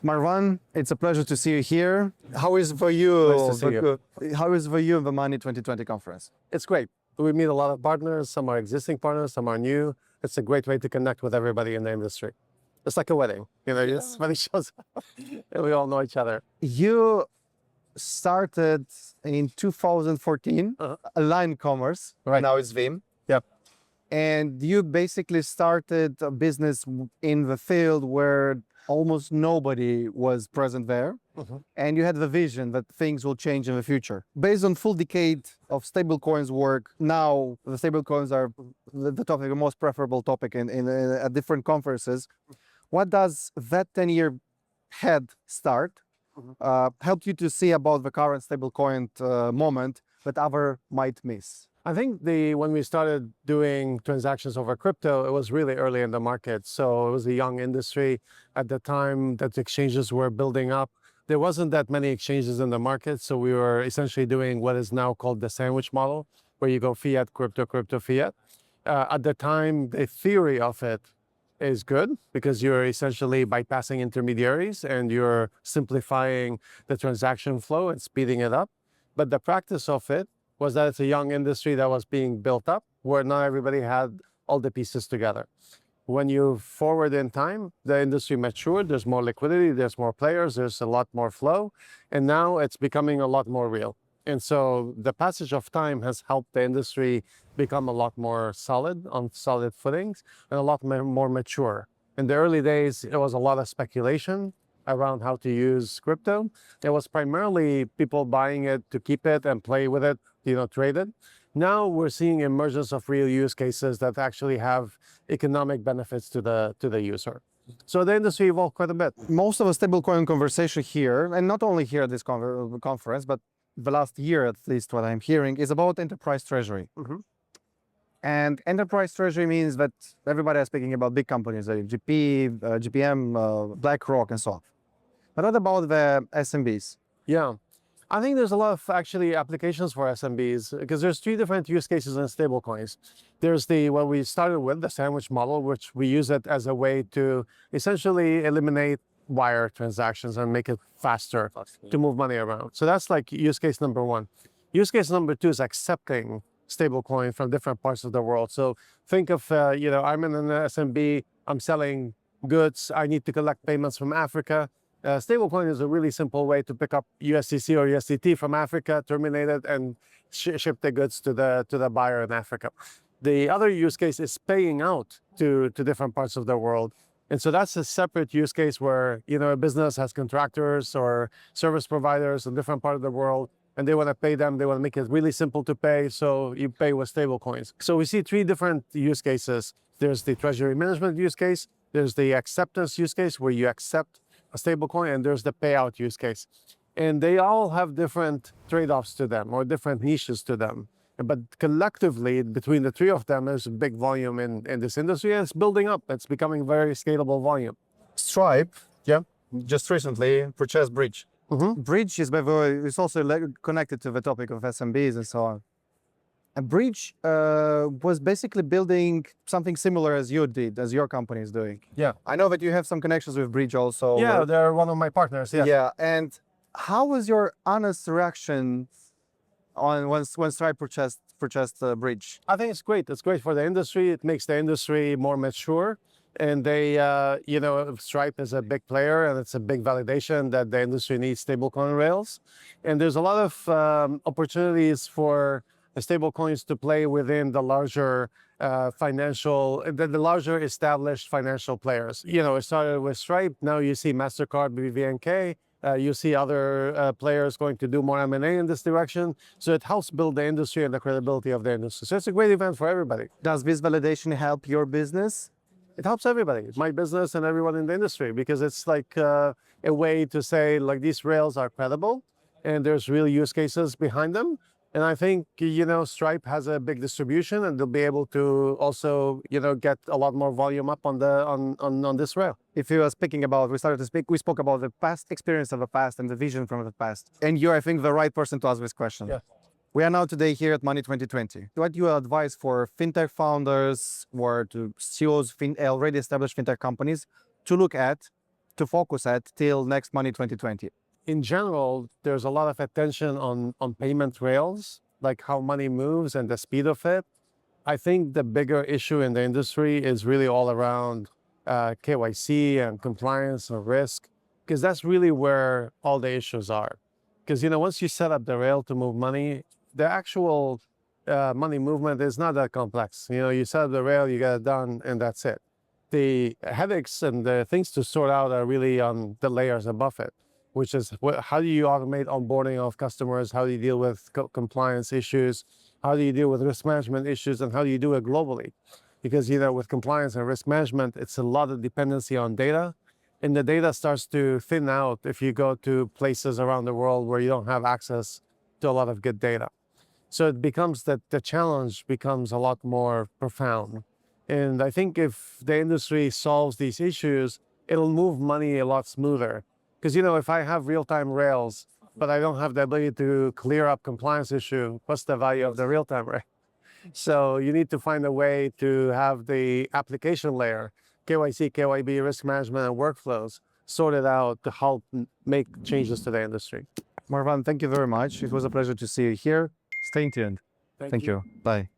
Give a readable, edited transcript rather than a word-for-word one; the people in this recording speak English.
Marwan, it's a pleasure to see you here. How is for you? Nice to see you. How is for you the Money20 conference? It's great. We meet a lot of partners. Some are existing partners, some are new. It's a great way to connect with everybody in the industry. It's like a wedding, everybody shows up and we all know each other. You started in 2014, Align Commerce. Right. Now it's Veem. Yep. And you basically started a business in the field where almost nobody was present there. And you had the vision that things will change in the future. Based on full decade of stablecoins work, now the stablecoins are the topic, the most preferable topic at different conferences. What does that 10-year head start help you to see about the current stablecoin moment that other might miss? I think when we started doing transactions over crypto, it was really early in the market. So it was a young industry at the time that exchanges were building up. There wasn't that many exchanges in the market. So we were essentially doing what is now called the sandwich model, where you go fiat, crypto, crypto, fiat. At the time, the theory of it is good because you're essentially bypassing intermediaries and you're simplifying the transaction flow and speeding it up. But the practice of it was that it's a young industry that was being built up where not everybody had all the pieces together. When you forward in time, the industry matured, there's more liquidity, there's more players, there's a lot more flow, and now it's becoming a lot more real. And so the passage of time has helped the industry become a lot more solid, on solid footings, and a lot more mature. In the early days, it was a lot of speculation around how to use crypto. It was primarily people buying it to keep it and play with it, trade it. Now we're seeing emergence of real use cases that actually have economic benefits to the user. So the industry evolved quite a bit. Most of the stablecoin conversation here, and not only here at this conference, but the last year at least what I'm hearing, is about enterprise treasury. And enterprise treasury means that everybody is speaking about big companies like GPM, BlackRock, and so on. But what about the SMBs? Yeah, I think there's a lot of actually applications for SMBs because there's three different use cases in stablecoins. There's what we started with, the sandwich model, which we use it as a way to essentially eliminate wire transactions and make it faster to move money around. So that's like use case number one. Use case number two is accepting stablecoin from different parts of the world. So think of, I'm in an SMB, I'm selling goods, I need to collect payments from Africa. Stablecoin is a really simple way to pick up USDC or USDT from Africa, terminate it, and ship the goods to the buyer in Africa. The other use case is paying out to different parts of the world. And so that's a separate use case where, a business has contractors or service providers in different parts of the world, and they want to pay them, they want to make it really simple to pay, so you pay with stablecoins. So we see three different use cases. There's the treasury management use case, there's the acceptance use case where you accept a stablecoin, and there's the payout use case. And they all have different trade-offs to them or different niches to them. But collectively, between the three of them, there's a big volume in this industry, and it's building up. It's becoming very scalable volume. Stripe, just recently purchased Bridge. Bridge is also connected to the topic of SMBs and so on. And Bridge was basically building something similar as you did, as your company is doing. Yeah. I know that you have some connections with Bridge also. Yeah, they're one of my partners. Yeah. Yeah. And how was your honest reaction on when Stripe purchased Bridge? I think it's great. It's great for the industry. It makes the industry more mature. And they, Stripe is a big player, and it's a big validation that the industry needs stablecoin rails. And there's a lot of opportunities for stablecoins to play within the larger the larger established financial players. It started with Stripe. Now you see MasterCard, BVNK. You see other players going to do more M&A in this direction. So it helps build the industry and the credibility of the industry. So it's a great event for everybody. Does this validation help your business? It helps everybody, my business and everyone in the industry, because it's like a way to say, like, these rails are credible and there's real use cases behind them. And I think, Stripe has a big distribution, and they'll be able to also, get a lot more volume up on this rail. If you were speaking about, we spoke about the past experience of the past and the vision from the past. And you're, I think, the right person to ask this question. Yeah. We are now today here at Money20. What do you advise for fintech founders or to CEOs, already established fintech companies to look at to focus at till next Money 2020? In general, there's a lot of attention on payment rails, like how money moves and the speed of it. I think the bigger issue in the industry is really all around KYC and compliance and risk, because that's really where all the issues are. Because, you know, once you set up the rail to move money, the actual money movement is not that complex. You know, you set up the rail, you get it done, and that's it. The headaches and the things to sort out are really on the layers above it, which is how do you automate onboarding of customers? How do you deal with compliance issues? How do you deal with risk management issues? And how do you do it globally? Because, you know, with compliance and risk management, it's a lot of dependency on data. And the data starts to thin out if you go to places around the world where you don't have access to a lot of good data. So it becomes that the challenge becomes a lot more profound. And I think if the industry solves these issues, it'll move money a lot smoother. Because, you know, if I have real-time rails, but I don't have the ability to clear up compliance issue, what's the value of the real-time rail? So you need to find a way to have the application layer, KYC, KYB, risk management, and workflows sorted out to help make changes to the industry. Marwan, thank you very much. It was a pleasure to see you here. Stay tuned. Thank you. Bye.